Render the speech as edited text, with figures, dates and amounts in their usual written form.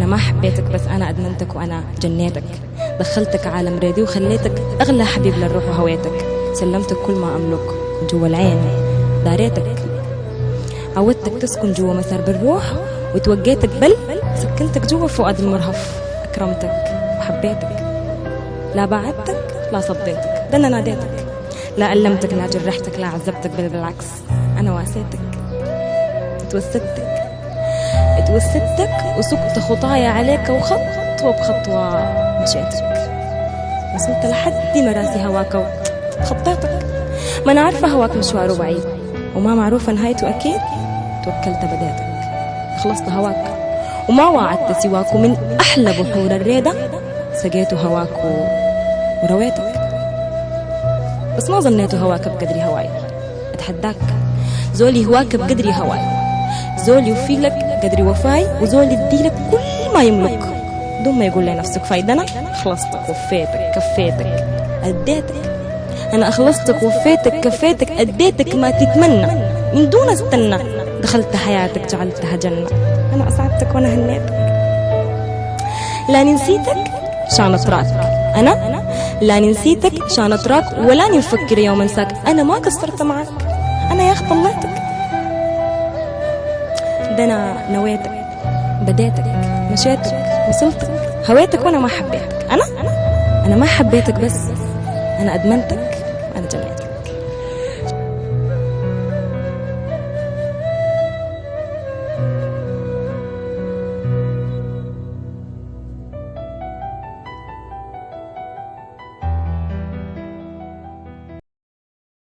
أنا ما حبيتك بس أنا أدمنتك وأنا جنيتك. دخلتك عالم ريدي وخليتك أغلى حبيب للروح وهويتك. سلمتك كل ما أملك جوا العين داريتك. عودتك تسكن جوا مسار بالروح وتوجيتك بل سكنتك جوا فؤاد المرهف. أكرمتك وحبيتك. لا بعدتك لا صديتك، ده أنا ناديتك. لا ألمتك لا جرحتك لا عذبتك، بل بالعكس أنا واسيتك. اتوسدتك وسقت خطايا عليك، وخطوة بخطوة مشيتك. وصلت لحد مراسي هواك وخطيتك. ما أنا عارفة هواك مشواره بعيد وما معروفة نهايته أكيد. توكلت بديتك خلصت هواك وما وعدت سواك، ومن أحلى بحور الريدة سقيت هواك ورويتك. بس ما ظنيت هواك بقدري هواي. أتحداك زولي هواك بقدري هواي، زولي يوفي لك قدري وفاي، وزولي يديلك كل ما يملك دون ما يقول لنفسك فايدة. أنا خلصتك وفيتك كفيتك أديتك. أنا أخلصتك وفيتك كفيتك أديتك ما تتمنى من دون استنى. دخلت حياتك جعلتها جنة. أنا أسعدتك وأنا هنيتك. لا نسيتك شان أتراك. أنا لا نسيتك شان أتراك ولا نفكر يوم أنساك. أنا ما قصرت معك، أنا يا أخي طلعتك. ده أنا نويتك بديتك مشيتك وصلتك هويتك وأنا ما حبيتك. أنا ما حبيتك بس أنا أدمنتك.